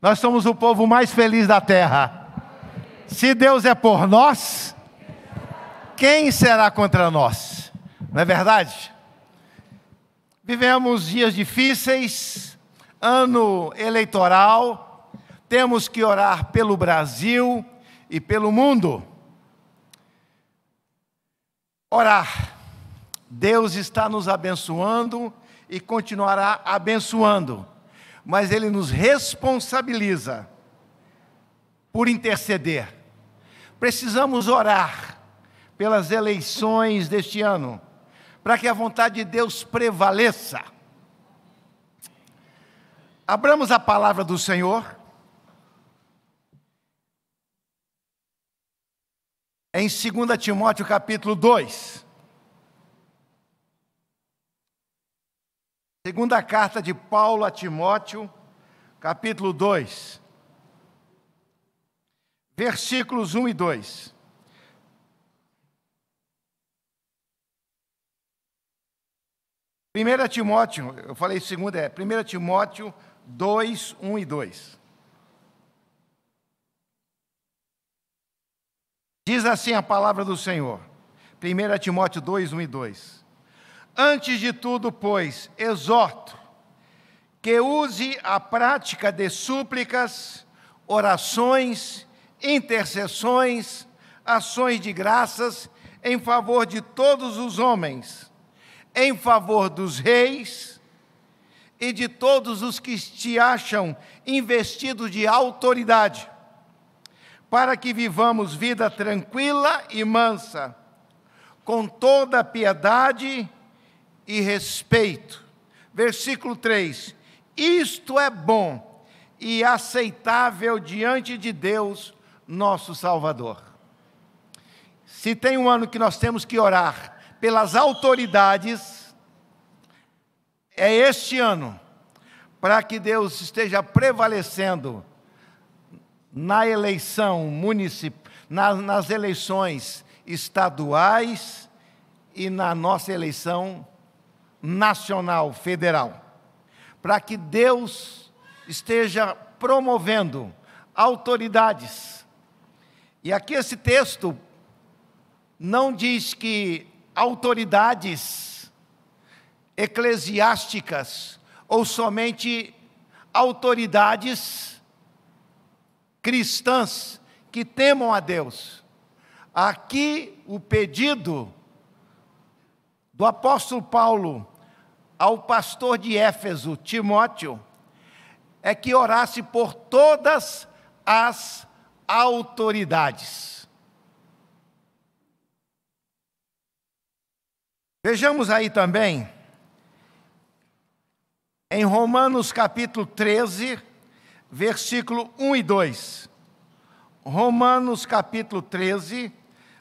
Nós somos o povo mais feliz da terra. Se Deus é por nós, quem será contra nós? Não é verdade? Vivemos dias difíceis, ano eleitoral, temos que orar pelo Brasil e pelo mundo. Orar. Deus está nos abençoando e continuará abençoando, mas Ele nos responsabiliza por interceder. Precisamos orar pelas eleições deste ano, para que a vontade de Deus prevaleça. Abramos a palavra do Senhor em 2 Timóteo capítulo 2. Segunda carta de Paulo a Timóteo, capítulo 2, versículos 1 e 2. Primeira Timóteo, eu falei segunda, 1 Timóteo 2, 1 e 2. Diz assim a palavra do Senhor, 1 Timóteo 2, 1 e 2. Antes de tudo, pois, exorto que use a prática de súplicas, orações, intercessões, ações de graças em favor de todos os homens, em favor dos reis e de todos os que te acham investidos de autoridade, para que vivamos vida tranquila e mansa, com toda piedade e respeito. Versículo 3. Isto é bom e aceitável diante de Deus, nosso Salvador. Se tem um ano que nós temos que orar pelas autoridades, é este ano, para que Deus esteja prevalecendo na eleição municipal, nas eleições estaduais e na nossa eleição nacional, federal, para que Deus esteja promovendo autoridades. E aqui esse texto não diz que autoridades eclesiásticas ou somente autoridades cristãs que temam a Deus. Aqui o pedido do apóstolo Paulo ao pastor de Éfeso, Timóteo, é que orasse por todas as autoridades. Vejamos aí também, em Romanos capítulo 13, versículo 1 e 2. Romanos capítulo 13,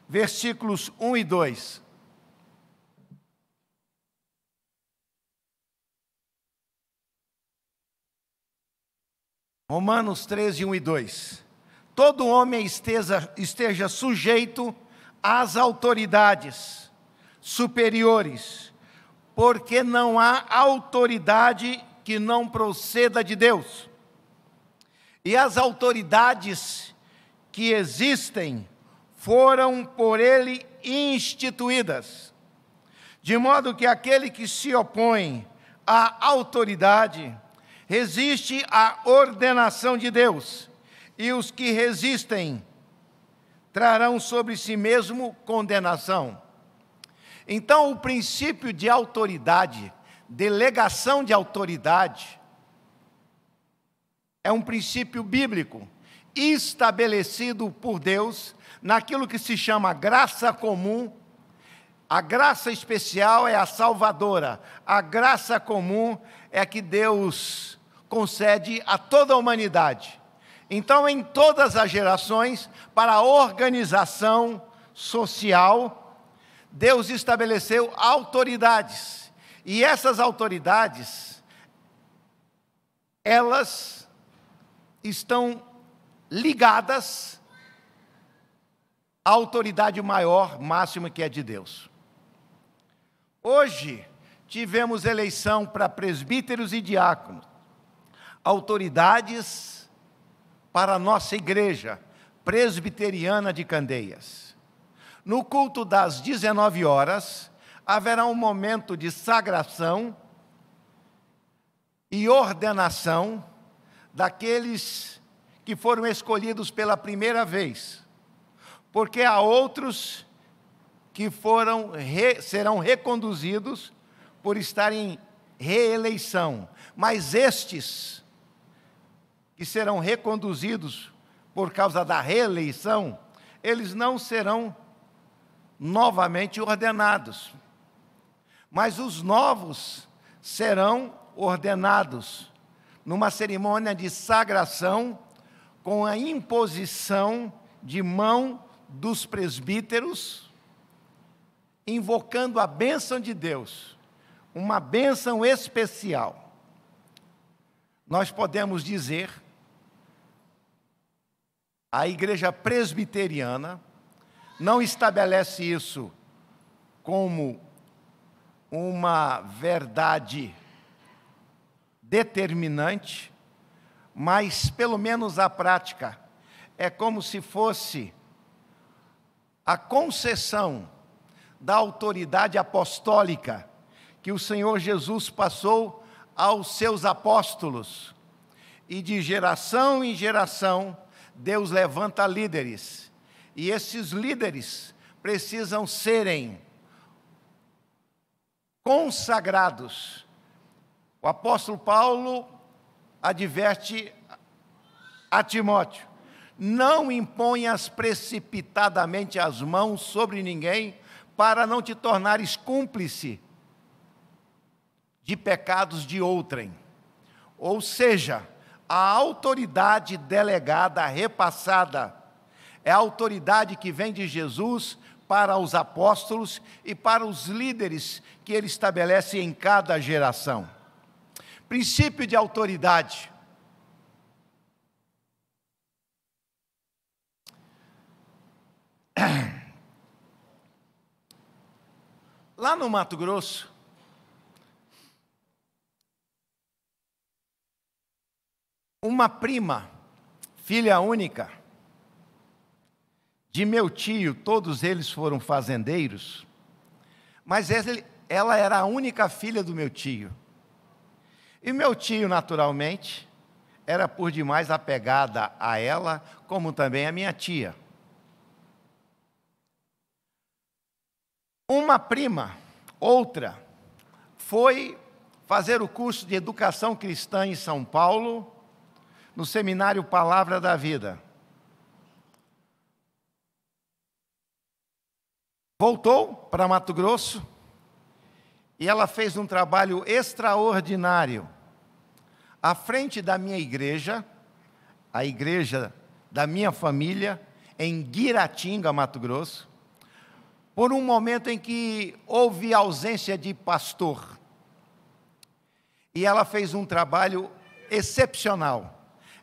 versículos 1 e 2. Romanos 13, 1 e 2. Todo homem esteja sujeito às autoridades superiores, porque não há autoridade que não proceda de Deus. E as autoridades que existem foram por ele instituídas, de modo que aquele que se opõe à autoridade resiste à ordenação de Deus, e os que resistem trarão sobre si mesmo condenação. Então, o princípio de autoridade, delegação de autoridade, é um princípio bíblico, estabelecido por Deus, naquilo que se chama graça comum. A graça especial é a salvadora, a graça comum é a que Deus concede a toda a humanidade. Então, em todas as gerações, para a organização social, Deus estabeleceu autoridades. E essas autoridades, elas estão ligadas à autoridade maior, máxima, que é de Deus. Hoje, tivemos eleição para presbíteros e diáconos, autoridades para a nossa igreja presbiteriana de Candeias. No culto das 19 horas, haverá um momento de sagração e ordenação daqueles que foram escolhidos pela primeira vez, porque há outros que serão reconduzidos por estarem em reeleição, mas estes que serão reconduzidos por causa da reeleição, eles não serão novamente ordenados, mas os novos serão ordenados numa cerimônia de sagração com a imposição de mão dos presbíteros, invocando a bênção de Deus, uma bênção especial. Nós podemos dizer, a igreja presbiteriana não estabelece isso como uma verdade determinante, mas pelo menos a prática é como se fosse a concessão da autoridade apostólica que o Senhor Jesus passou aos seus apóstolos. E de geração em geração, Deus levanta líderes. E esses líderes precisam serem consagrados. O apóstolo Paulo adverte a Timóteo: não imponhas precipitadamente as mãos sobre ninguém, para não te tornares cúmplice de pecados de outrem. Ou seja, a autoridade delegada, repassada, é a autoridade que vem de Jesus para os apóstolos e para os líderes que ele estabelece em cada geração. Princípio de autoridade. Lá no Mato Grosso, uma prima, filha única, de meu tio, todos eles foram fazendeiros, mas ela era a única filha do meu tio. E meu tio, naturalmente, era por demais apegada a ela, como também a minha tia. Uma prima, outra, foi fazer o curso de educação cristã em São Paulo, no seminário Palavra da Vida. Voltou para Mato Grosso e ela fez um trabalho extraordinário à frente da minha igreja, a igreja da minha família, em Guiratinga, Mato Grosso, por um momento em que houve ausência de pastor. E ela fez um trabalho excepcional.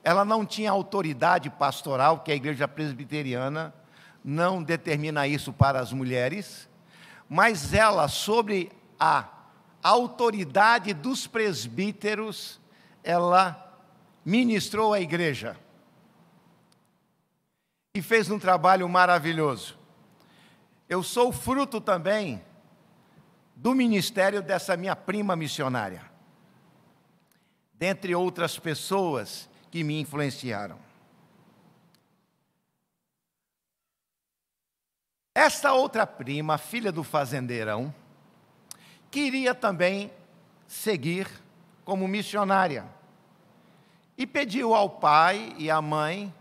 Ela não tinha autoridade pastoral, que a igreja presbiteriana não determina isso para as mulheres, mas ela, sobre a autoridade dos presbíteros, ela ministrou a igreja. E fez um trabalho maravilhoso. Eu sou fruto também do ministério dessa minha prima missionária, dentre outras pessoas que me influenciaram. Esta outra prima, filha do fazendeirão, queria também seguir como missionária e pediu ao pai e à mãe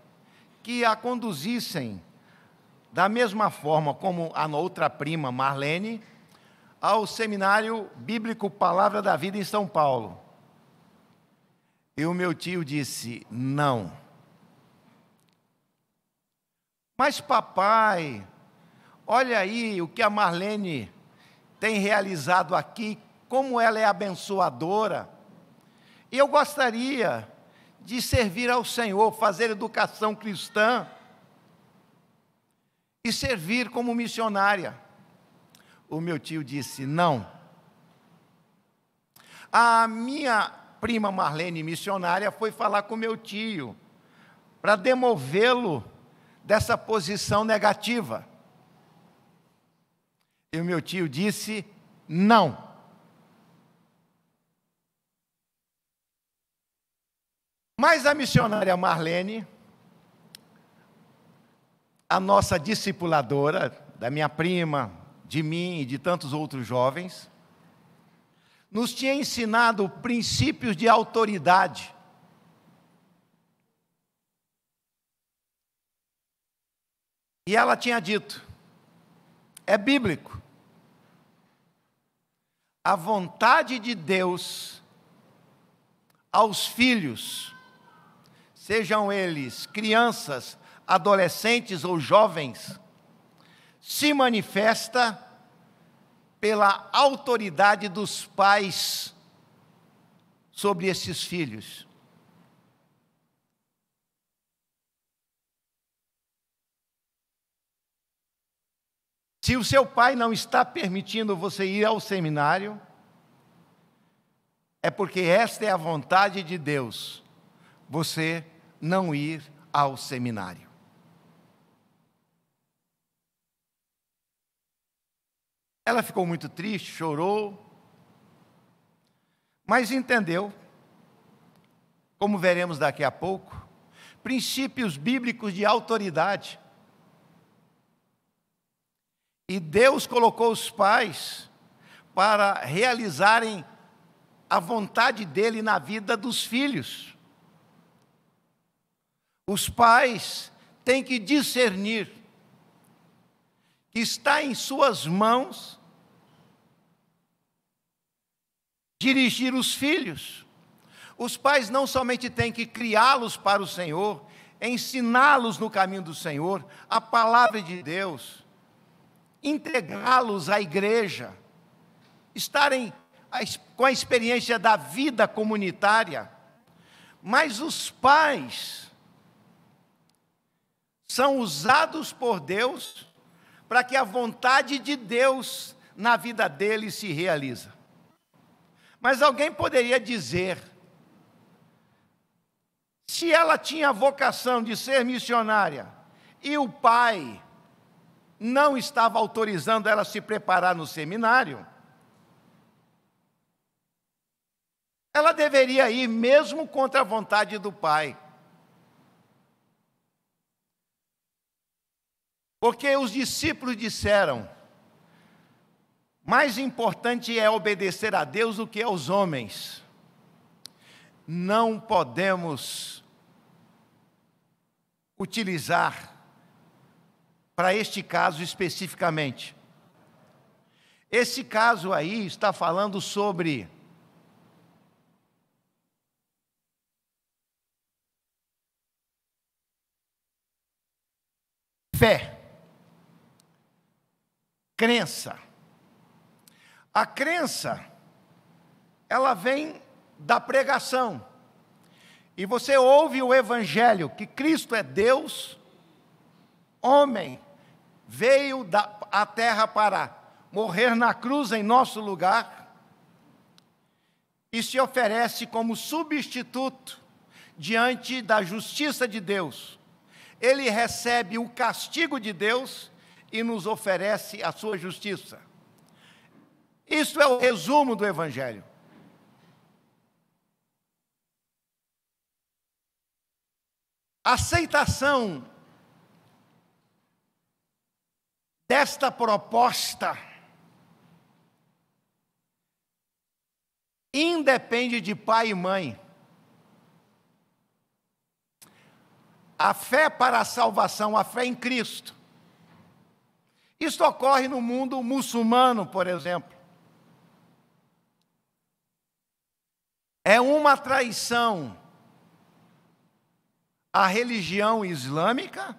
que a conduzissem da mesma forma como a outra prima, Marlene, ao Seminário Bíblico Palavra da Vida em São Paulo. E o meu tio disse: não. Mas papai, olha aí o que a Marlene tem realizado aqui, como ela é abençoadora. E eu gostaria de servir ao Senhor, fazer educação cristã e servir como missionária. O meu tio disse: não. A minha prima Marlene, missionária, foi falar com meu tio para demovê-lo dessa posição negativa. E o meu tio disse: não. Mas a missionária Marlene, a nossa discipuladora, da minha prima, de mim e de tantos outros jovens, nos tinha ensinado princípios de autoridade. E ela tinha dito: é bíblico. A vontade de Deus aos filhos, sejam eles crianças, adolescentes ou jovens, se manifesta pela autoridade dos pais sobre esses filhos. Se o seu pai não está permitindo você ir ao seminário, é porque esta é a vontade de Deus, você não ir ao seminário. Ela ficou muito triste, chorou, mas entendeu, como veremos daqui a pouco, princípios bíblicos de autoridade. E Deus colocou os pais para realizarem a vontade dele na vida dos filhos. Os pais têm que discernir que está em suas mãos dirigir os filhos. Os pais não somente têm que criá-los para o Senhor, ensiná-los no caminho do Senhor, a palavra de Deus, integrá-los à igreja, estarem com a experiência da vida comunitária, mas os pais são usados por Deus para que a vontade de Deus na vida deles se realize. Mas alguém poderia dizer, se ela tinha a vocação de ser missionária e o pai não estava autorizando ela a se preparar no seminário, ela deveria ir mesmo contra a vontade do pai. Porque os discípulos disseram: mais importante é obedecer a Deus do que aos homens. Não podemos utilizar para este caso especificamente. Esse caso aí está falando sobre fé, crença. A crença, ela vem da pregação. E você ouve o Evangelho, que Cristo é Deus, homem, veio à terra para morrer na cruz em nosso lugar e se oferece como substituto diante da justiça de Deus. Ele recebe o castigo de Deus e nos oferece a sua justiça. Isso é o resumo do Evangelho. A aceitação desta proposta independe de pai e mãe. A fé para a salvação, a fé em Cristo. Isso ocorre no mundo muçulmano, por exemplo. É uma traição à religião islâmica,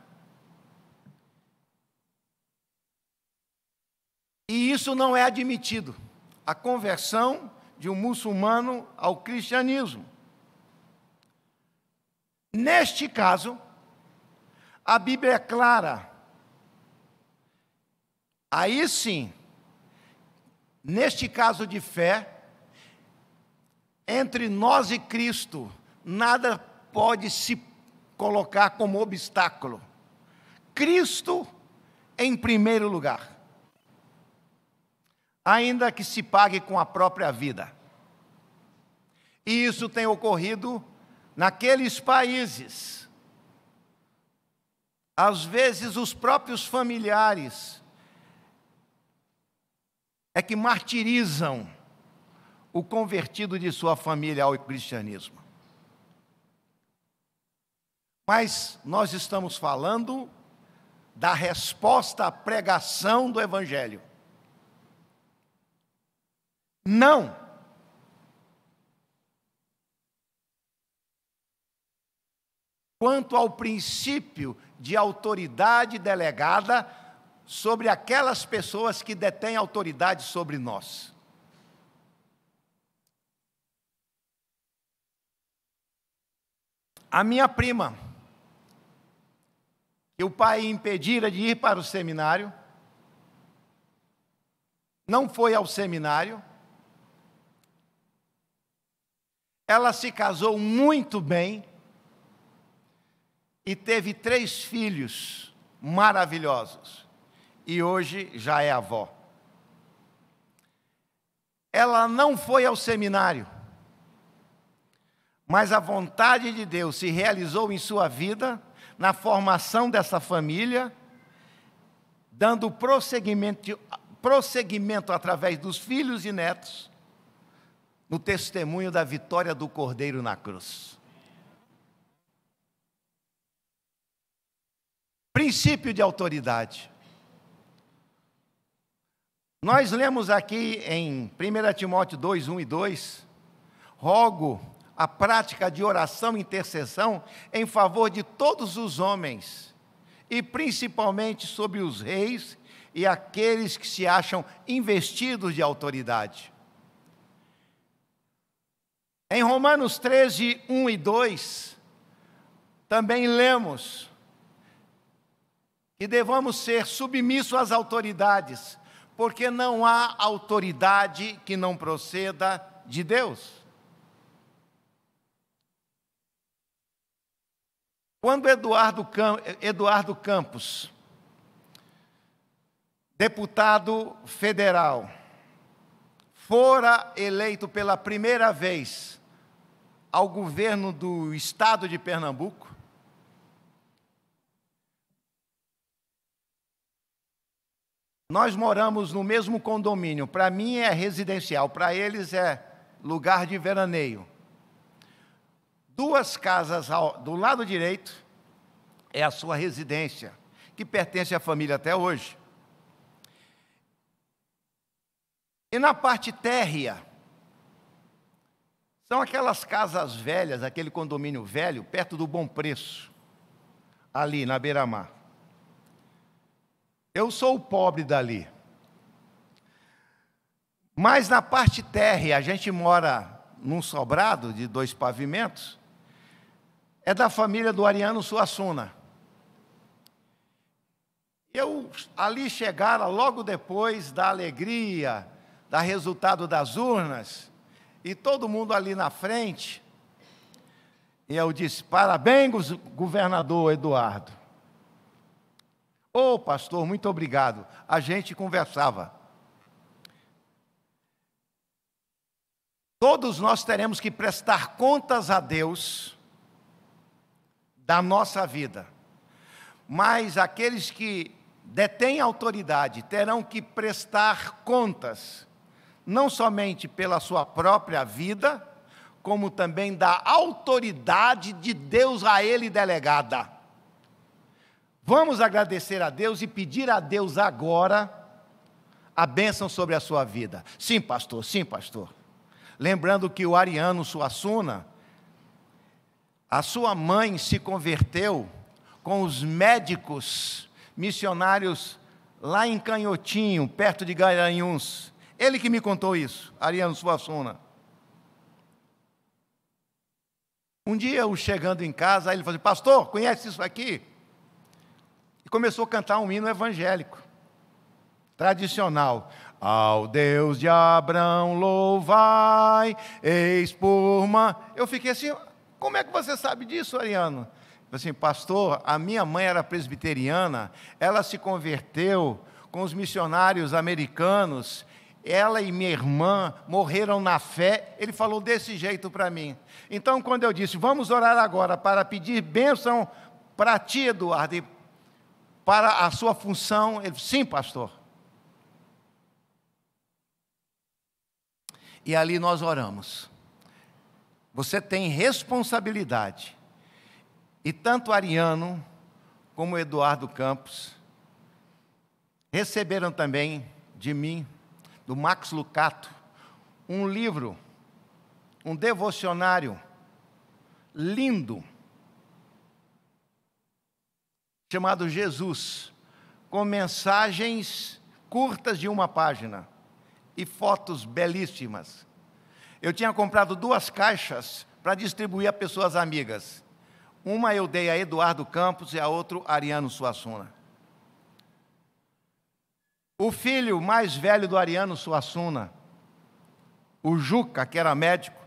e isso não é admitido, a conversão de um muçulmano ao cristianismo. Neste caso, a Bíblia é clara. Aí sim, neste caso de fé, entre nós e Cristo, nada pode se colocar como obstáculo. Cristo em primeiro lugar. Ainda que se pague com a própria vida. E isso tem ocorrido naqueles países. Às vezes os próprios familiares é que martirizam o convertido de sua família ao cristianismo. Mas nós estamos falando da resposta à pregação do Evangelho. Não. Quanto ao princípio de autoridade delegada sobre aquelas pessoas que detêm autoridade sobre nós. A minha prima, que o pai impedira de ir para o seminário, não foi ao seminário. Ela se casou muito bem e teve 3 filhos maravilhosos. E hoje já é avó. Ela não foi ao seminário, mas a vontade de Deus se realizou em sua vida, na formação dessa família, dando prosseguimento através dos filhos e netos, no testemunho da vitória do Cordeiro na cruz. Princípio de autoridade. Nós lemos aqui em 1 Timóteo 2, 1 e 2, rogo a prática de oração e intercessão em favor de todos os homens, e principalmente sobre os reis e aqueles que se acham investidos de autoridade. Em Romanos 13, 1 e 2, também lemos que devamos ser submissos às autoridades, porque não há autoridade que não proceda de Deus. Quando Eduardo Campos, deputado federal, fora eleito pela primeira vez ao governo do estado de Pernambuco, nós moramos no mesmo condomínio. Para mim é residencial, para eles é lugar de veraneio. 2 casas do lado direito é a sua residência, que pertence à família até hoje. E na parte térrea, são aquelas casas velhas, aquele condomínio velho, perto do Bom Preço, ali na beira-mar. Eu sou o pobre dali. Mas na parte térrea, a gente mora num sobrado de 2 pavimentos, é da família do Ariano Suassuna. Eu ali chegara logo depois da alegria, da resultado das urnas, e todo mundo ali na frente, e eu disse: parabéns, governador Eduardo. Ô, pastor, muito obrigado. A gente conversava. Todos nós teremos que prestar contas a Deus da nossa vida. Mas aqueles que detêm autoridade terão que prestar contas, não somente pela sua própria vida, como também da autoridade de Deus a ele delegada. Vamos agradecer a Deus e pedir a Deus agora a bênção sobre a sua vida. Sim, pastor, sim, pastor. Lembrando que o Ariano Suassuna, a sua mãe se converteu com os médicos missionários lá em Canhotinho, perto de Garanhuns. Ele que me contou isso, Ariano Suassuna. Um dia eu chegando em casa, ele falou assim: pastor, conhece isso aqui? E começou a cantar um hino evangélico, tradicional. Ao Deus de Abraão louvai, eis por uma... Eu fiquei assim: como é que você sabe disso, Ariano? assim, pastor, a minha mãe era presbiteriana, ela se converteu com os missionários americanos, ela e minha irmã morreram na fé. Ele falou desse jeito para mim. Então, quando eu disse, vamos orar agora para pedir bênção para ti, Eduardo, e para a sua função, ele disse, sim, pastor. E ali nós oramos. Você tem responsabilidade. E tanto Ariano como Eduardo Campos receberam também de mim, do Max Lucado, um livro, um devocionário lindo, chamado Jesus, com mensagens curtas de uma página e fotos belíssimas. Eu tinha comprado 2 caixas para distribuir a pessoas amigas. Uma eu dei a Eduardo Campos e a outra Ariano Suassuna. O filho mais velho do Ariano Suassuna, o Juca, que era médico,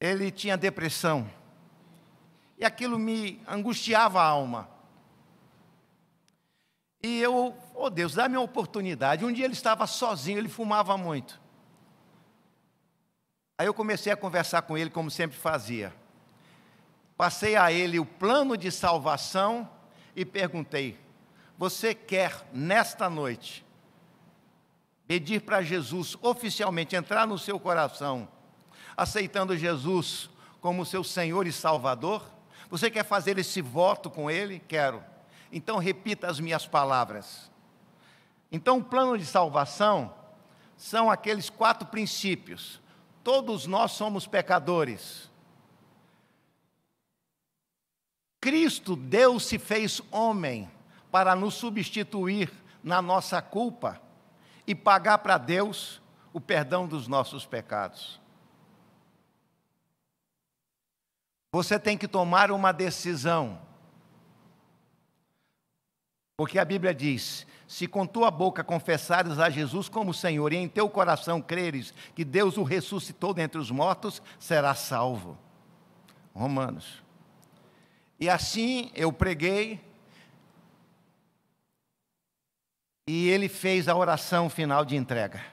ele tinha depressão. E aquilo me angustiava a alma. E eu, oh Deus, dá-me uma oportunidade. Um dia ele estava sozinho, ele fumava muito. Aí eu comecei a conversar com ele, como sempre fazia. Passei a ele o plano de salvação e perguntei, você quer, nesta noite, pedir para Jesus oficialmente entrar no seu coração, aceitando Jesus como seu Senhor e Salvador? Você quer fazer esse voto com Ele? Quero. Então repita as minhas palavras. Então o plano de salvação são aqueles 4 princípios. Todos nós somos pecadores. Cristo, Deus se fez homem para nos substituir na nossa culpa e pagar para Deus o perdão dos nossos pecados. Você tem que tomar uma decisão, porque a Bíblia diz, se com tua boca confessares a Jesus como Senhor e em teu coração creres que Deus o ressuscitou dentre os mortos, serás salvo. Romanos. E assim eu preguei, e ele fez a oração final de entrega.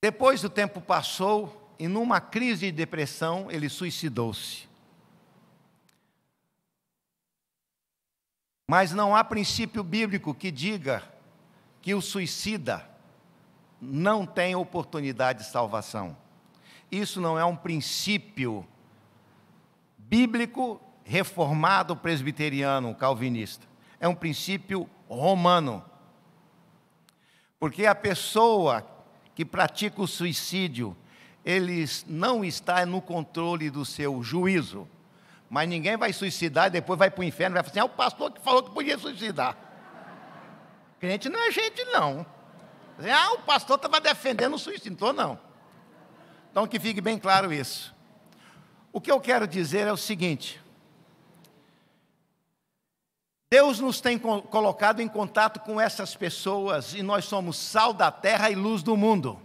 Depois o tempo passou, e numa crise de depressão, ele suicidou-se. Mas não há princípio bíblico que diga que o suicida não tem oportunidade de salvação. Isso não é um princípio bíblico, reformado, presbiteriano, calvinista. É um princípio romano. Porque a pessoa que pratica o suicídio, ele não está no controle do seu juízo. Mas ninguém vai suicidar e depois vai para o inferno e vai falar assim, é o pastor que falou que podia suicidar. Crente não é gente, não. O pastor estava defendendo o suicídio. Não estou, não. Então, que fique bem claro isso. O que eu quero dizer é o seguinte. Deus nos tem colocado em contato com essas pessoas e nós somos sal da terra e luz do mundo.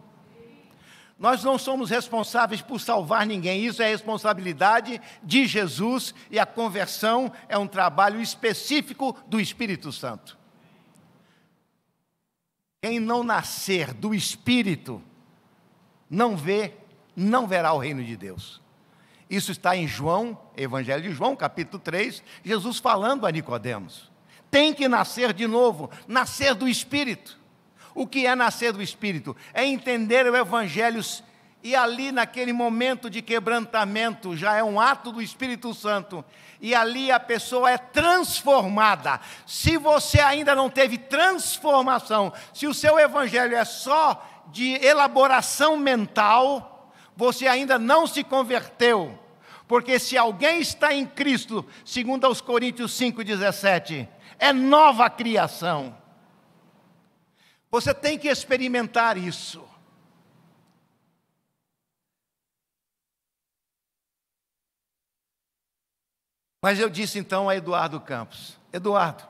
Nós não somos responsáveis por salvar ninguém, isso é responsabilidade de Jesus e a conversão é um trabalho específico do Espírito Santo. Quem não nascer do Espírito não verá o reino de Deus. Isso está em João, Evangelho de João, capítulo 3, Jesus falando a Nicodemos. Tem que nascer de novo, nascer do Espírito. O que é nascer do Espírito? É entender o Evangelho e ali naquele momento de quebrantamento já é um ato do Espírito Santo. E ali a pessoa é transformada. Se você ainda não teve transformação, se o seu Evangelho é só de elaboração mental, você ainda não se converteu, porque se alguém está em Cristo, segundo aos Coríntios 5,17, é nova criação. Você tem que experimentar isso. Mas eu disse então a Eduardo Campos, Eduardo,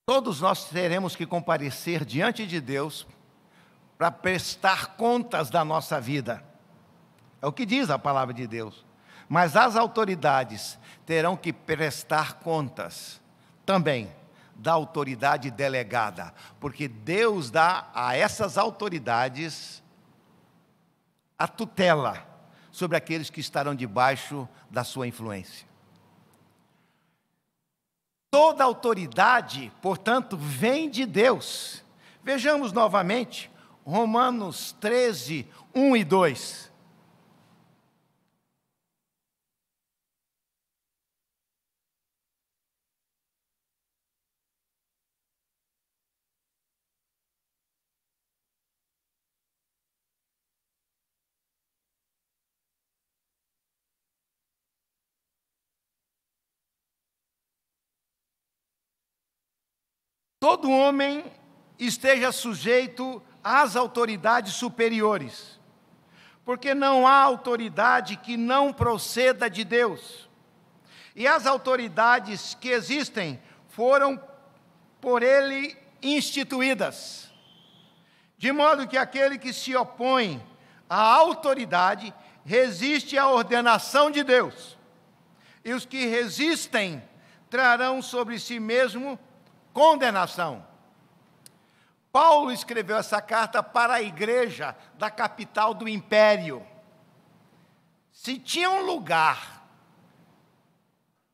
todos nós teremos que comparecer diante de Deus para prestar contas da nossa vida. É o que diz a palavra de Deus. Mas as autoridades terão que prestar contas também da autoridade delegada, porque Deus dá a essas autoridades a tutela sobre aqueles que estarão debaixo da sua influência. Toda autoridade, portanto, vem de Deus. Vejamos novamente Romanos 13, 1 e 2. Todo homem esteja sujeito às autoridades superiores, porque não há autoridade que não proceda de Deus. E as autoridades que existem foram por Ele instituídas, de modo que aquele que se opõe à autoridade resiste à ordenação de Deus, e os que resistem trarão sobre si mesmo condenação. Paulo escreveu essa carta para a igreja da capital do império. Se tinha um lugar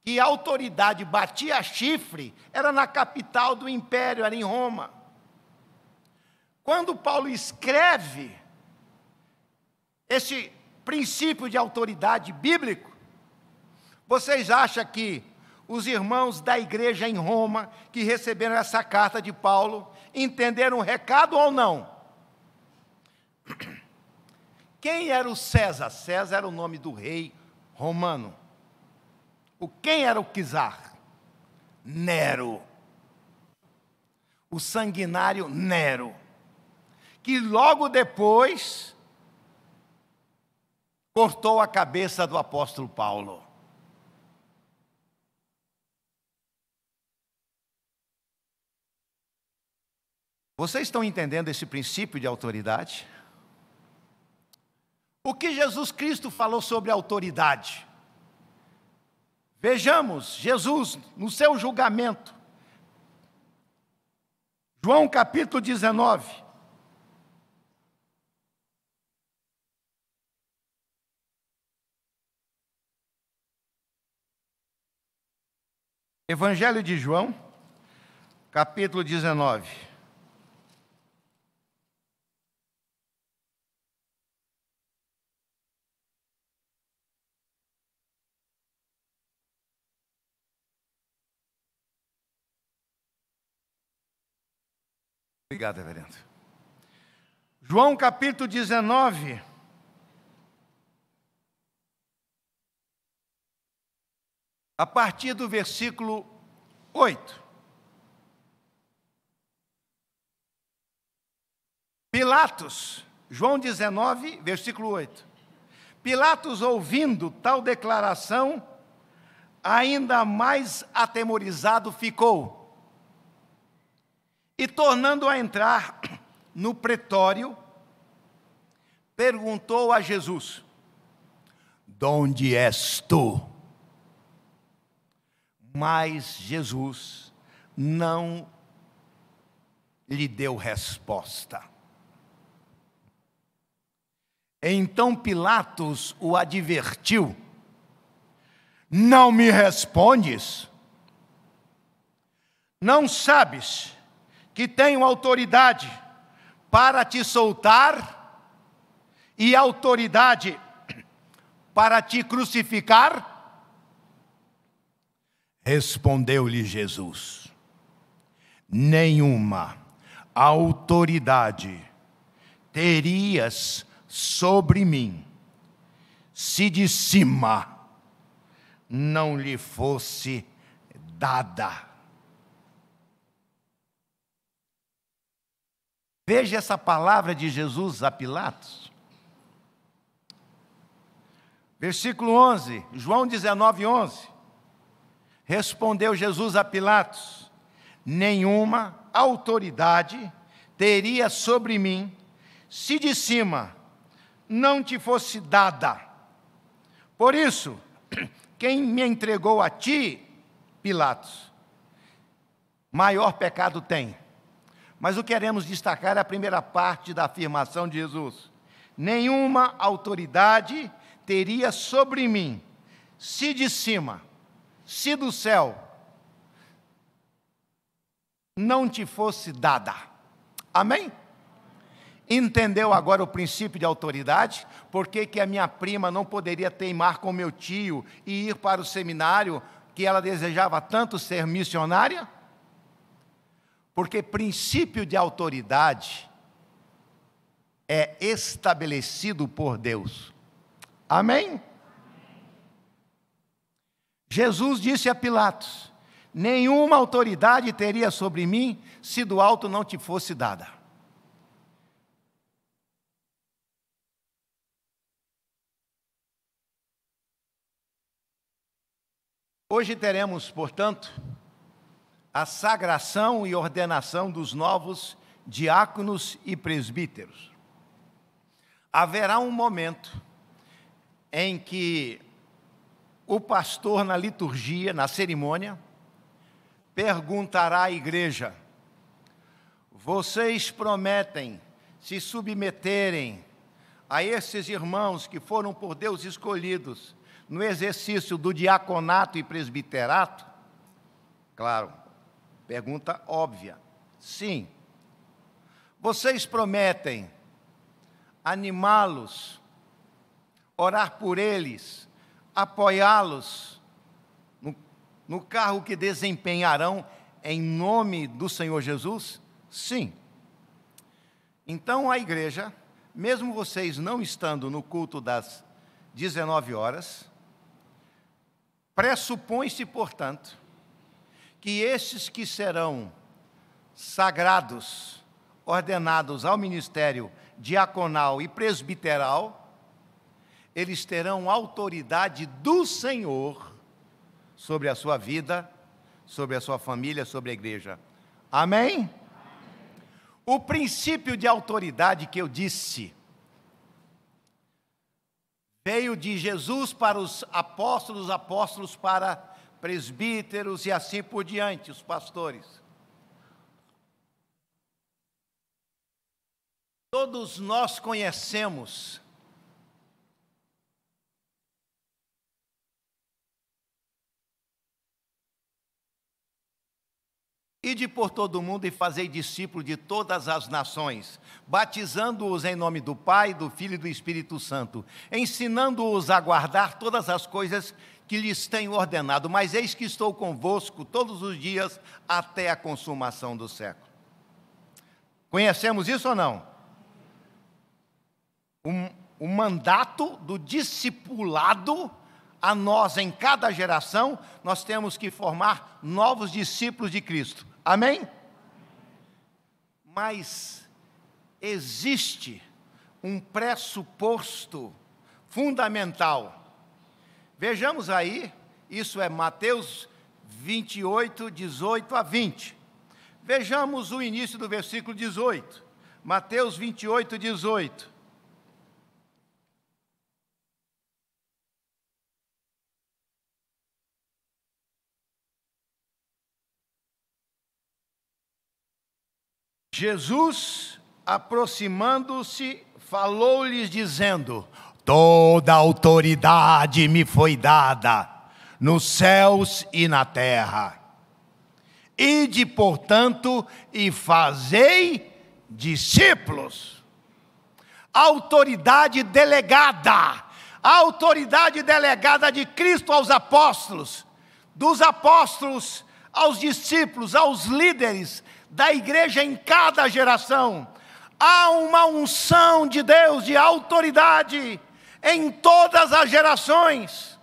que a autoridade batia chifre, era na capital do império, era em Roma. Quando Paulo escreve esse princípio de autoridade bíblico, vocês acham que os irmãos da igreja em Roma, que receberam essa carta de Paulo, entenderam o recado ou não? Quem era o César? César era o nome do rei romano. Quem era o czar? Nero. O sanguinário Nero, que logo depois cortou a cabeça do apóstolo Paulo. Vocês estão entendendo esse princípio de autoridade? O que Jesus Cristo falou sobre autoridade? Vejamos Jesus no seu julgamento. João capítulo 19. Evangelho de João, capítulo 19. Obrigado, reverendo. João capítulo 19, a partir do versículo 8. Pilatos, João 19, versículo 8. Pilatos, ouvindo tal declaração, ainda mais atemorizado ficou. E tornando a entrar no pretório, perguntou a Jesus: "Donde és tu?" Mas Jesus não lhe deu resposta. Então Pilatos o advertiu: "Não me respondes? Não sabes que tenho autoridade para te soltar e autoridade para te crucificar?" Respondeu-lhe Jesus: "Nenhuma autoridade terias sobre mim, se de cima não lhe fosse dada." Veja essa palavra de Jesus a Pilatos. Versículo 11, João 19, 11. Respondeu Jesus a Pilatos: "Nenhuma autoridade teria sobre mim, se de cima não te fosse dada. Por isso, quem me entregou a ti, Pilatos, maior pecado tem. Mas o que queremos destacar é a primeira parte da afirmação de Jesus. Nenhuma autoridade teria sobre mim, se de cima, se do céu, não te fosse dada. Amém? Entendeu agora o princípio de autoridade? Por que a minha prima não poderia teimar com meu tio e ir para o seminário que ela desejava tanto ser missionária? Porque princípio de autoridade é estabelecido por Deus. Amém? Jesus disse a Pilatos: nenhuma autoridade teria sobre mim se do alto não te fosse dada. Hoje teremos, portanto, a sagração e ordenação dos novos diáconos e presbíteros. Haverá um momento em que o pastor, na liturgia, na cerimônia, perguntará à igreja: vocês prometem se submeterem a esses irmãos que foram por Deus escolhidos no exercício do diaconato e presbiterato? Claro, pergunta óbvia. Sim. Vocês prometem animá-los, orar por eles, apoiá-los no cargo que desempenharão em nome do Senhor Jesus? Sim. Então a igreja, mesmo vocês não estando no culto das 19 horas, pressupõe-se, portanto, que estes que serão sagrados, ordenados ao ministério diaconal e presbiteral, eles terão autoridade do Senhor sobre a sua vida, sobre a sua família, sobre a igreja. Amém? O princípio de autoridade que eu disse veio de Jesus para os apóstolos para presbíteros e assim por diante, os pastores. Todos nós conhecemos ide por todo o mundo e fazei discípulos de todas as nações, batizando-os em nome do Pai, do Filho e do Espírito Santo, ensinando-os a guardar todas as coisas que lhes tenho ordenado, mas eis que estou convosco todos os dias até a consumação do século. Conhecemos isso ou não? O mandato do discipulado a nós, em cada geração, nós temos que formar novos discípulos de Cristo. Amém? Mas existe um pressuposto fundamental. Vejamos aí, isso é Mateus 28, 18 a 20. Vejamos o início do versículo 18. Mateus 28, 18. Jesus, aproximando-se, falou-lhes dizendo: toda autoridade me foi dada, nos céus e na terra. Ide, portanto, e fazei discípulos. Autoridade delegada. A autoridade delegada de Cristo aos apóstolos, dos apóstolos aos discípulos, aos líderes da igreja em cada geração. Há uma unção de Deus, de autoridade, em todas as gerações.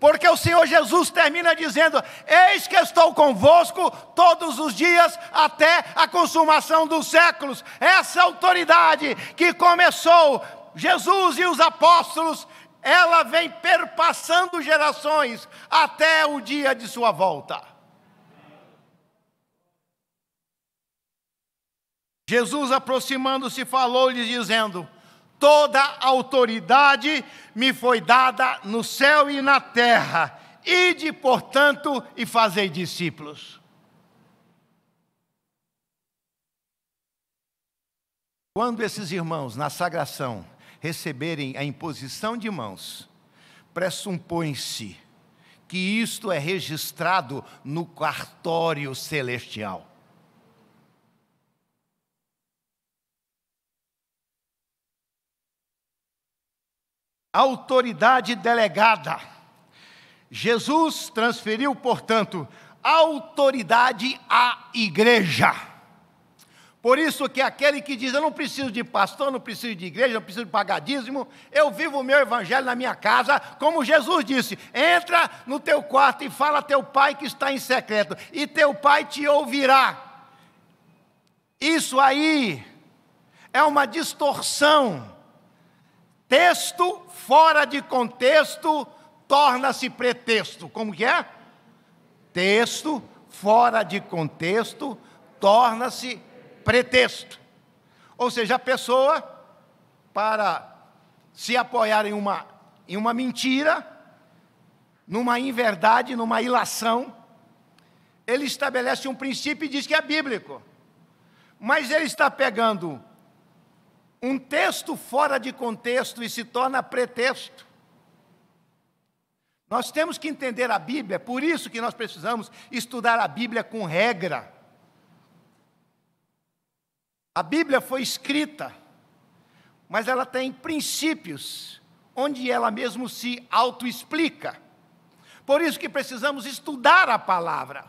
Porque o Senhor Jesus termina dizendo: eis que estou convosco todos os dias até a consumação dos séculos. Essa autoridade que começou Jesus e os apóstolos, ela vem perpassando gerações até o dia de sua volta. volta. Jesus, aproximando-se, falou-lhes, dizendo: toda autoridade me foi dada no céu e na terra. Ide, portanto, e fazei discípulos. Quando esses irmãos, na sagração, receberem a imposição de mãos, pressupõe-se que isto é registrado no cartório celestial. Autoridade delegada. Jesus transferiu, portanto, autoridade à igreja. Por isso que aquele que diz: eu não preciso de pastor, não preciso de igreja, não preciso de pagar dízimo, eu vivo o meu evangelho na minha casa, como Jesus disse: entra no teu quarto e fala a teu pai que está em secreto, e teu pai te ouvirá. Isso aí é uma distorção. Texto fora de contexto torna-se pretexto. Como que é? Texto fora de contexto torna-se pretexto. Ou seja, a pessoa, para se apoiar em uma mentira, numa inverdade, numa ilação, ele estabelece um princípio e diz que é bíblico. Mas ele está pegando um texto fora de contexto e se torna pretexto. Nós temos que entender a Bíblia, por isso que nós precisamos estudar a Bíblia com regra. A Bíblia foi escrita, mas ela tem princípios, onde ela mesmo se autoexplica. Por isso que precisamos estudar a palavra.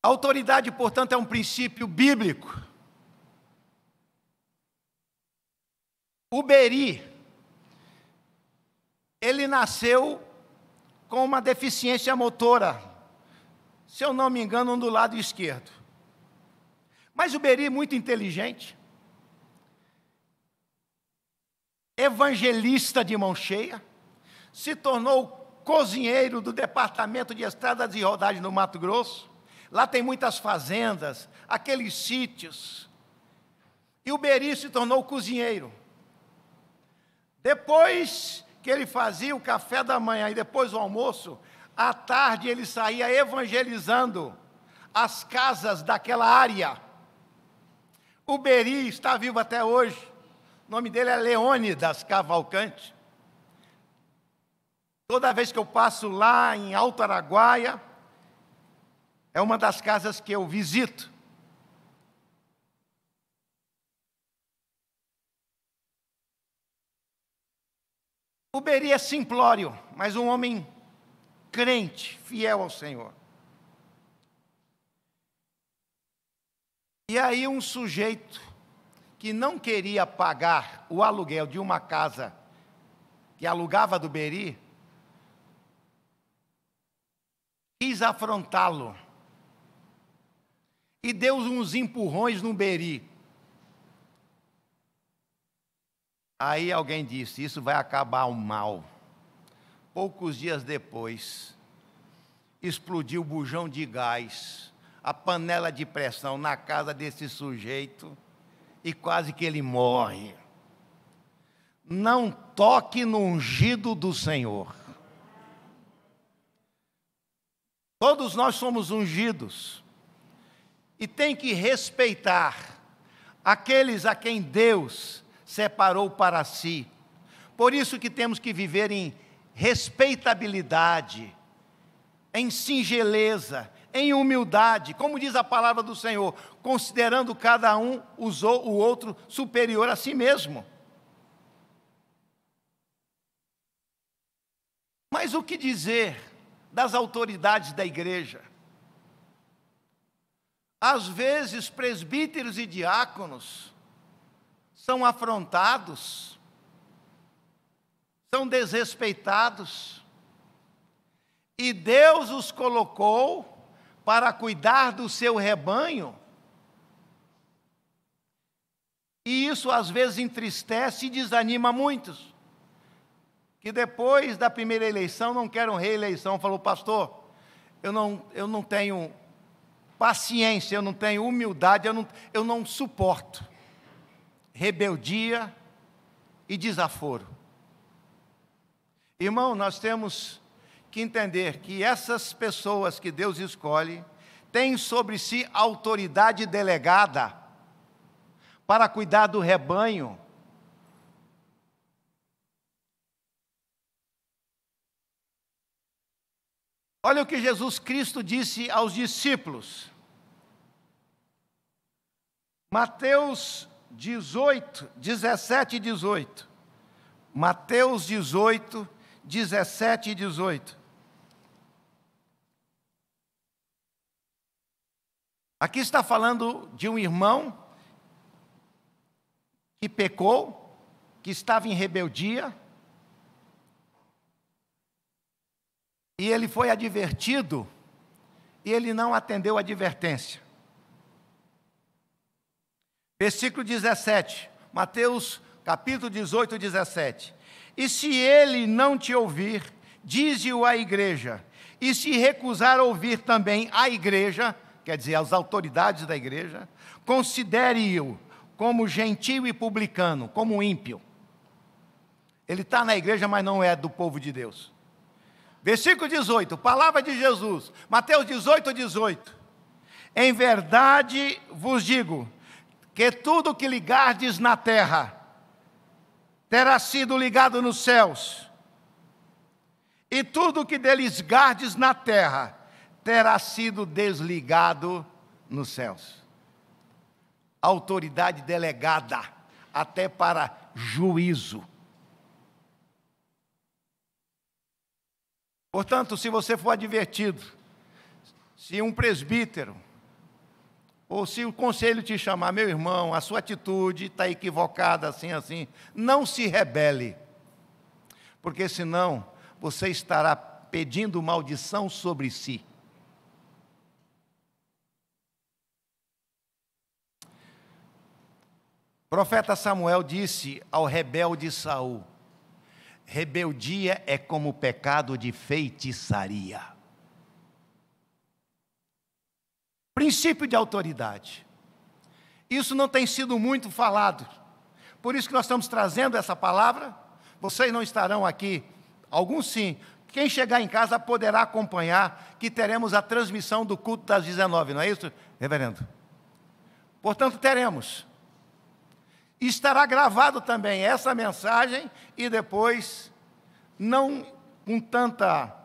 A autoridade, portanto, é um princípio bíblico. O Beri, ele nasceu com uma deficiência motora, se eu não me engano, do lado esquerdo. Mas o Beri, muito inteligente, evangelista de mão cheia, se tornou cozinheiro do departamento de estradas e rodagem no Mato Grosso. Lá tem muitas fazendas, aqueles sítios. E o Beri se tornou cozinheiro. Depois que ele fazia o café da manhã e depois o almoço, à tarde ele saía evangelizando as casas daquela área. O Beri está vivo até hoje. O nome dele é Leônidas Cavalcante. Toda vez que eu passo lá em Alto Araguaia, é uma das casas que eu visito. O Beri é simplório, mas um homem crente, fiel ao Senhor. E aí um sujeito que não queria pagar o aluguel de uma casa que alugava do Beri, quis afrontá-lo. E deu uns empurrões no Beri. Aí alguém disse: isso vai acabar o mal. Poucos dias depois, explodiu o bujão de gás, a panela de pressão na casa desse sujeito, e quase que ele morre. Não toque no ungido do Senhor. Todos nós somos ungidos, e tem que respeitar aqueles a quem Deus separou para si. Por isso que temos que viver em respeitabilidade, em singeleza, em humildade, como diz a palavra do Senhor, considerando cada um o outro superior a si mesmo. Mas o que dizer das autoridades da igreja? Às vezes, presbíteros e diáconos são afrontados, são desrespeitados, e Deus os colocou para cuidar do seu rebanho, e isso às vezes entristece e desanima muitos. que depois da primeira eleição não querem reeleição. Falou: pastor, eu não tenho paciência, eu não tenho humildade, eu não suporto rebeldia e desaforo. Irmão, nós temos que entender que essas pessoas que Deus escolhe têm sobre si autoridade delegada para cuidar do rebanho. Olha o que Jesus Cristo disse aos discípulos. Mateus 18, 17 e 18. Mateus 18, 17 e 18. Aqui está falando de um irmão que pecou, que estava em rebeldia, e ele foi advertido, e ele não atendeu a advertência. Versículo 17, Mateus capítulo 18, 17. E se ele não te ouvir, dize-o à igreja, e se recusar a ouvir também a igreja, quer dizer, as autoridades da igreja, considere-o como gentio e publicano, como ímpio. Ele está na igreja, mas não é do povo de Deus. Versículo 18, palavra de Jesus, Mateus 18, 18. Em verdade vos digo, que tudo que ligardes na terra, terá sido ligado nos céus, e tudo que desligardes na terra, terá sido desligado nos céus. Autoridade delegada, até para juízo. Portanto, se você for advertido, se um presbítero, ou se o conselho te chamar: meu irmão, a sua atitude está equivocada, assim, não se rebele, porque senão você estará pedindo maldição sobre si. O profeta Samuel disse ao rebelde Saul: rebeldia é como pecado de feitiçaria. Princípio de autoridade. Isso não tem sido muito falado. Por isso que nós estamos trazendo essa palavra. Vocês não estarão aqui, alguns sim. Quem chegar em casa poderá acompanhar, que teremos a transmissão do culto das 19, não é isso, reverendo? Portanto, teremos. E estará gravado também essa mensagem, e depois, não com tanta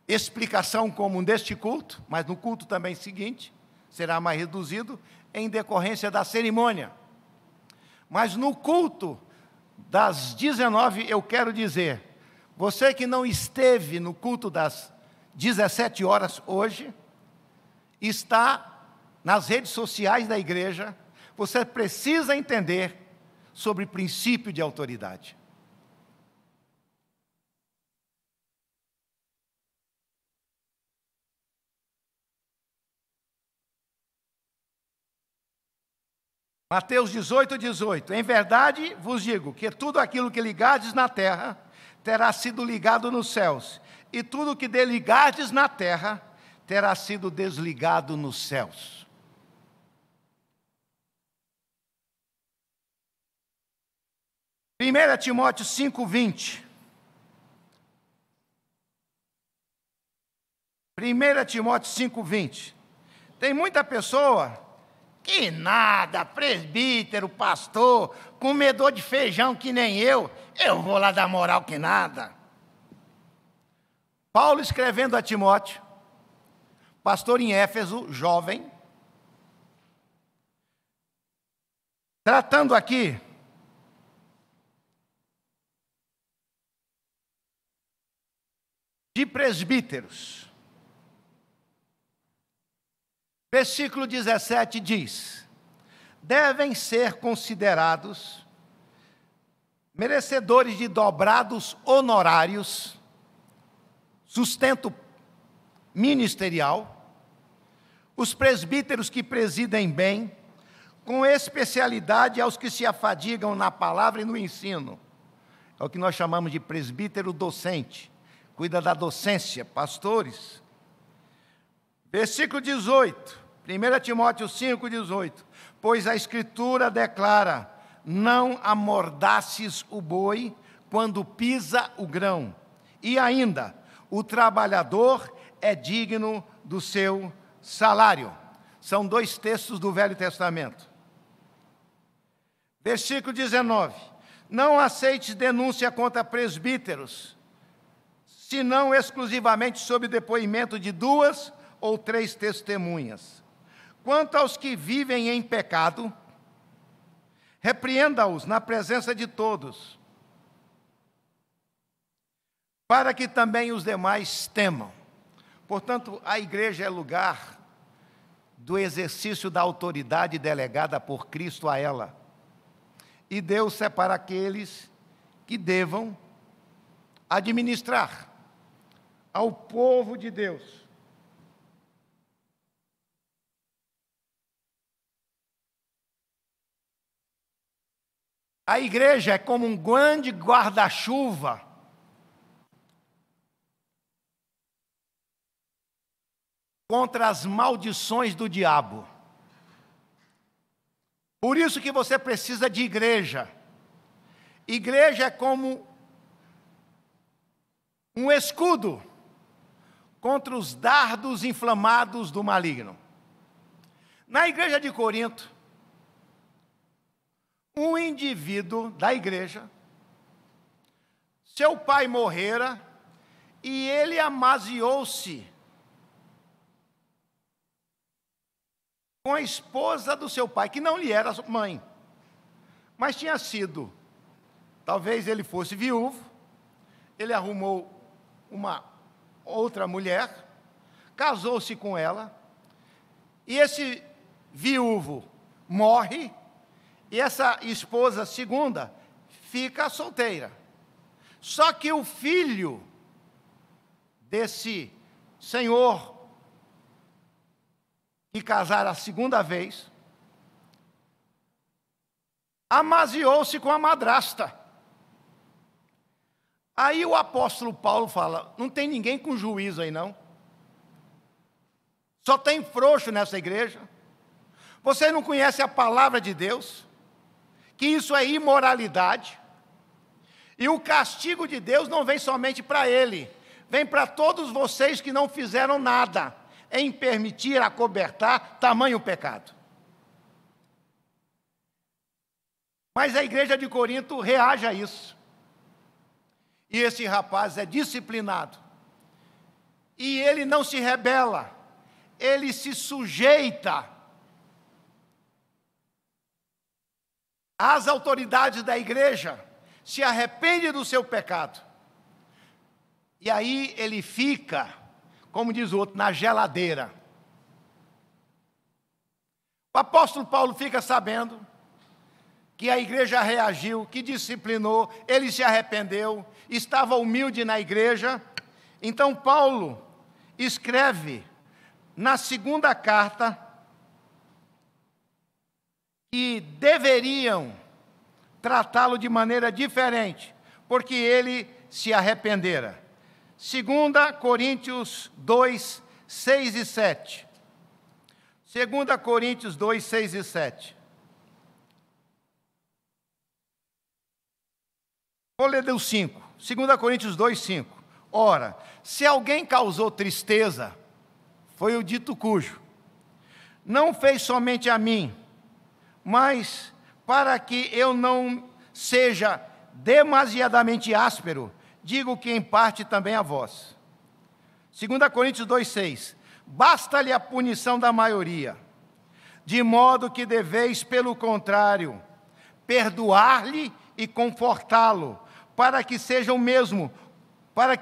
explicação como neste culto, mas no culto também seguinte, será mais reduzido, em decorrência da cerimônia. Mas no culto das 19, eu quero dizer, você que não esteve no culto das 17 horas hoje, está nas redes sociais da igreja, você precisa entender sobre princípio de autoridade. Mateus 18, 18. Em verdade vos digo que tudo aquilo que ligardes na terra terá sido ligado nos céus, e tudo que desligardes na terra terá sido desligado nos céus. 1 Timóteo 5, 20. 1 Timóteo 5, 20. Tem muita pessoa que nada, presbítero, pastor, comedor de feijão que nem eu vou lá dar moral que nada. Paulo escrevendo a Timóteo, pastor em Éfeso, jovem, tratando aqui de presbíteros. Versículo 17 diz: devem ser considerados merecedores de dobrados honorários, sustento ministerial, os presbíteros que presidem bem, com especialidade aos que se afadigam na palavra e no ensino. É o que nós chamamos de presbítero docente. Cuida da docência, pastores. Versículo 18, 1 Timóteo 5, 18. Pois a Escritura declara: não amordaces o boi quando pisa o grão. E ainda, o trabalhador é digno do seu salário. São dois textos do Velho Testamento. Versículo 19. Não aceites denúncia contra presbíteros, senão exclusivamente sob depoimento de 2 ou 3 testemunhas. Quanto aos que vivem em pecado, repreenda-os na presença de todos, para que também os demais temam. Portanto, a igreja é lugar do exercício da autoridade delegada por Cristo a ela. E Deus separa aqueles que devam administrar ao povo de Deus. A igreja é como um grande guarda-chuva contra as maldições do diabo. Por isso que você precisa de igreja. Igreja é como um escudo contra os dardos inflamados do maligno. Na igreja de Corinto, um indivíduo da igreja, seu pai morrera e ele amaziou-se com a esposa do seu pai, que não lhe era mãe, mas tinha sido. Talvez ele fosse viúvo, ele arrumou uma outra mulher, casou-se com ela, e esse viúvo morre, e essa esposa segunda fica solteira. Só que o filho desse senhor que casara a segunda vez, amaziou-se com a madrasta. Aí o apóstolo Paulo fala: não tem ninguém com juízo aí não? Só tem frouxo nessa igreja? Vocês não conhecem a palavra de Deus? Que isso é imoralidade? E o castigo de Deus não vem somente para ele, vem para todos vocês que não fizeram nada em permitir acobertar tamanho pecado. Mas a igreja de Corinto reage a isso. E esse rapaz é disciplinado. E ele não se rebela, ele se sujeita às autoridades da igreja, se arrepende do seu pecado. E aí ele fica, como diz o outro, na geladeira. O apóstolo Paulo fica sabendo que a igreja reagiu, que disciplinou, ele se arrependeu, estava humilde na igreja. Então Paulo escreve na segunda carta que deveriam tratá-lo de maneira diferente, porque ele se arrependera. 2 Coríntios 2, 6 e 7. 2 Coríntios 2, 6 e 7. Vou ler do 5. 2 Coríntios 2, 5. Ora, se alguém causou tristeza, foi o dito cujo. Não fez somente a mim, mas para que eu não seja demasiadamente áspero, digo que em parte também a vós. 2 Coríntios 2,6. Basta-lhe a punição da maioria, de modo que deveis, pelo contrário, perdoar-lhe e confortá-lo, para que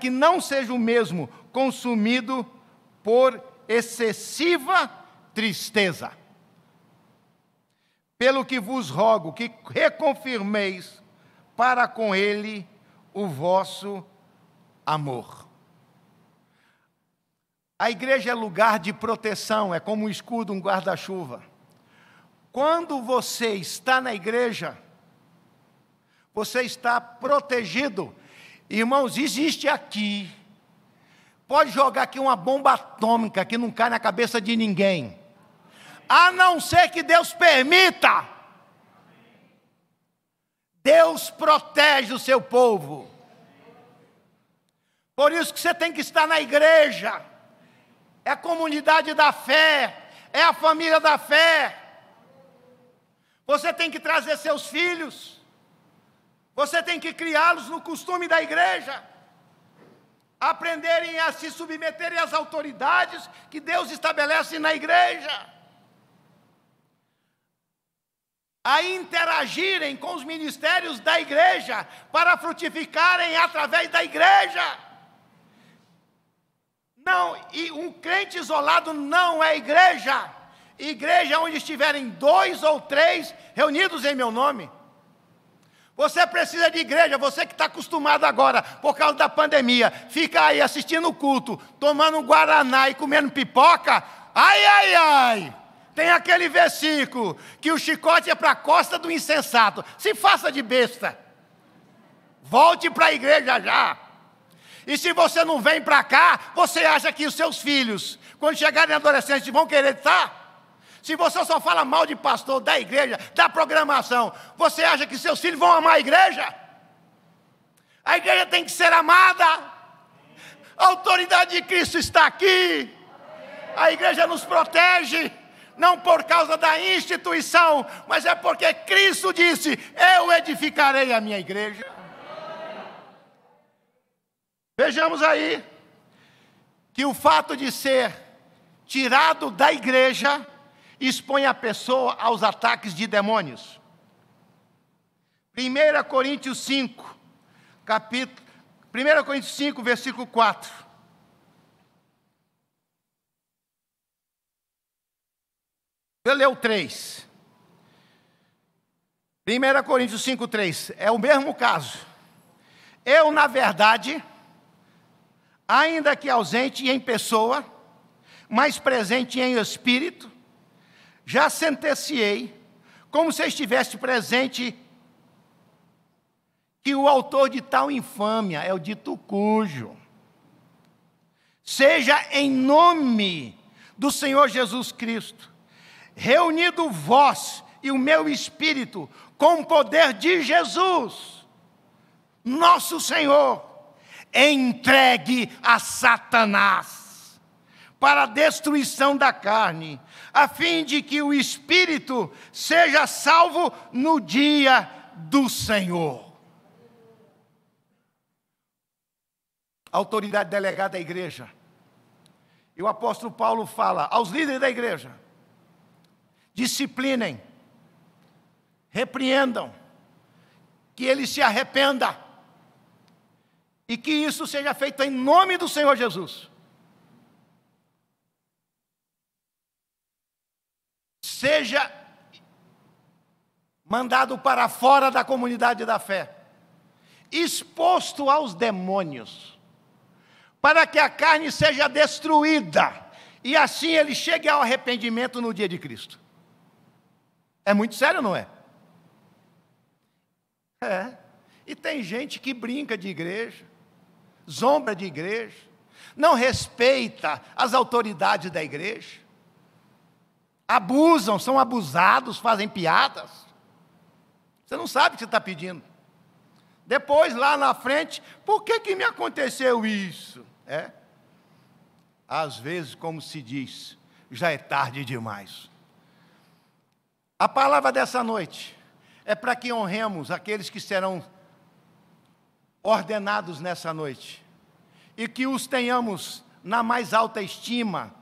não seja o mesmo consumido por excessiva tristeza. Pelo que vos rogo que reconfirmeis para com ele o vosso amor. A igreja é lugar de proteção, é como um escudo, um guarda-chuva. Quando você está na igreja, Você está protegido. Irmãos, existe aqui, pode jogar aqui uma bomba atômica que não cai na cabeça de ninguém, a não ser que Deus permita. Deus protege o seu povo. Por isso que você tem que estar na igreja. É a comunidade da fé, é a família da fé. Você tem que trazer seus filhos. Você tem que criá-los no costume da igreja. Aprenderem a se submeterem às autoridades que Deus estabelece na igreja. A interagirem com os ministérios da igreja para frutificarem através da igreja. Não, e um crente isolado não é igreja. Igreja é onde estiverem 2 ou 3 reunidos em meu nome. Você precisa de igreja, você que está acostumado agora, por causa da pandemia, fica aí assistindo o culto, tomando um guaraná e comendo pipoca. Ai, ai, ai! Tem aquele versículo, que o chicote é para a costa do insensato. Se faça de besta. Volte para a igreja já. E se você não vem para cá, você acha que os seus filhos, quando chegarem na adolescência, vão querer estar? Se você só fala mal de pastor, da igreja, da programação, você acha que seus filhos vão amar a igreja? A igreja tem que ser amada. A autoridade de Cristo está aqui. A igreja nos protege. Não por causa da instituição, mas é porque Cristo disse: eu edificarei a minha igreja. Vejamos aí, que o fato de ser tirado da igreja, expõe a pessoa aos ataques de demônios. 1 Coríntios 5, 1 Coríntios 5, versículo 4. Eu leio o 3. 1 Coríntios 5, 3. É o mesmo caso. Eu, na verdade, ainda que ausente em pessoa, mas presente em espírito, já sentenciei, como se estivesse presente, que o autor de tal infâmia é o dito cujo, seja em nome do Senhor Jesus Cristo, reunido vós e o meu espírito com o poder de Jesus, nosso Senhor, entregue a Satanás para a destruição da carne, a fim de que o espírito seja salvo no dia do Senhor. Autoridade delegada à igreja. E o apóstolo Paulo fala aos líderes da igreja: disciplinem, repreendam, que ele se arrependa, e que isso seja feito em nome do Senhor Jesus. Seja mandado para fora da comunidade da fé, exposto aos demônios, para que a carne seja destruída, e assim ele chegue ao arrependimento no dia de Cristo. É muito sério, não é? É. E tem gente que brinca de igreja, zomba de igreja, não respeita as autoridades da igreja, abusam, são abusados, fazem piadas. Você não sabe o que você está pedindo. Depois, lá na frente, por que me aconteceu isso? Às vezes, como se diz, já é tarde demais. A palavra dessa noite é para que honremos aqueles que serão ordenados nessa noite, e que os tenhamos na mais alta estima,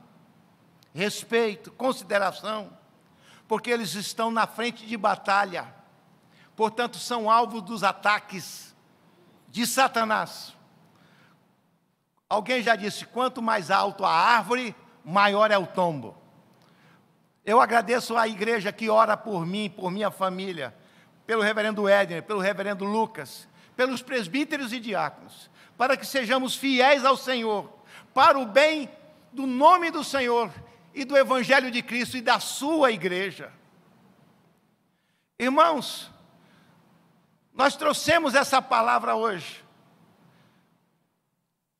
respeito, consideração, porque eles estão na frente de batalha, portanto são alvo dos ataques de Satanás. Alguém já disse: quanto mais alto a árvore, maior é o tombo. Eu agradeço à igreja que ora por mim, por minha família, pelo reverendo Edner, pelo reverendo Lucas, pelos presbíteros e diáconos, para que sejamos fiéis ao Senhor, para o bem do nome do Senhor e do Evangelho de Cristo e da sua igreja. Irmãos, Nós trouxemos essa palavra hoje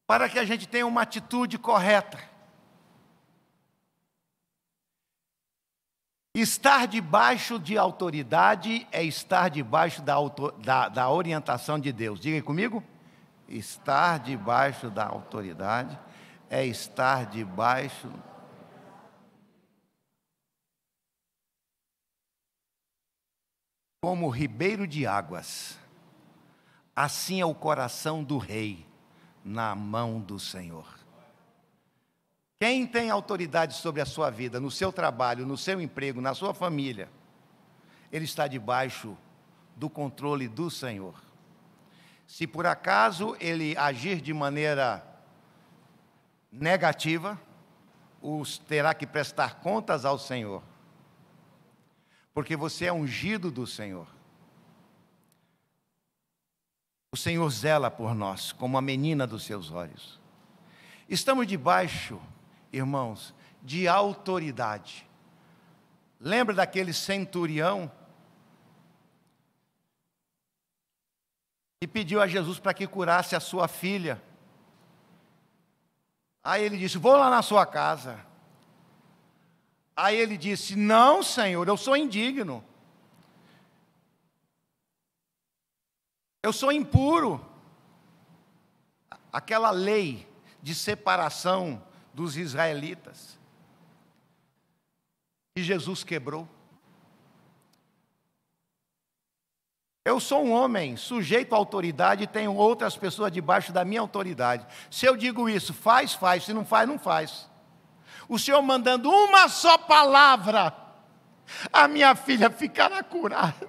para que a gente tenha uma atitude correta. Estar debaixo de autoridade é estar debaixo da orientação de Deus. Diga comigo. Estar debaixo da autoridade é estar debaixo. Como ribeiro de águas, assim é o coração do rei na mão do Senhor. Quem tem autoridade sobre a sua vida, no seu trabalho, no seu emprego, na sua família, ele está debaixo do controle do Senhor. Se por acaso ele agir de maneira negativa, terá que prestar contas ao Senhor, porque você é ungido do Senhor. O Senhor zela por nós, como a menina dos seus olhos. Estamos debaixo, irmãos, de autoridade. Lembra daquele centurião e pediu a Jesus para que curasse a sua filha? Aí ele disse: vou lá na sua casa. Aí ele disse: não, Senhor, eu sou indigno. Eu sou impuro. Aquela lei de separação dos israelitas, que Jesus quebrou. Eu sou um homem sujeito à autoridade e tenho outras pessoas debaixo da minha autoridade. Se eu digo isso, faz, faz. Se não faz, não faz. O Senhor mandando uma só palavra, a minha filha ficará curada.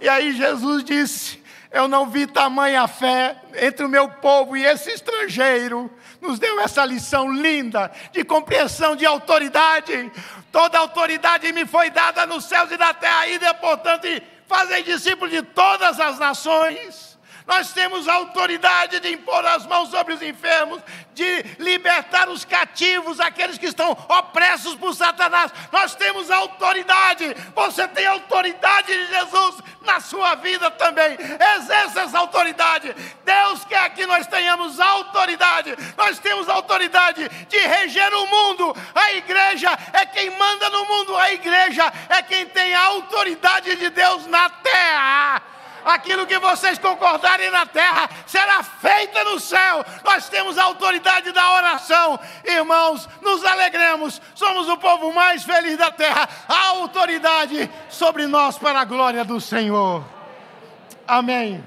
E aí Jesus disse: eu não vi tamanha fé entre o meu povo, e esse estrangeiro nos deu essa lição linda de compreensão de autoridade. Toda autoridade me foi dada nos céus e na terra, e portanto fazem discípulos de todas as nações. Nós temos a autoridade de impor as mãos sobre os enfermos, de libertar os cativos, aqueles que estão opressos por Satanás. Nós temos a autoridade. Você tem a autoridade de Jesus na sua vida também. Exerça essa autoridade. Deus quer que nós tenhamos autoridade. Nós temos a autoridade de reger o mundo. A igreja é quem manda no mundo. A igreja é quem tem a autoridade de Deus na terra. Aquilo que vocês concordarem na terra será feito no céu. Nós temos a autoridade da oração. Irmãos, nos alegremos. Somos o povo mais feliz da terra. A autoridade sobre nós para a glória do Senhor. Amém.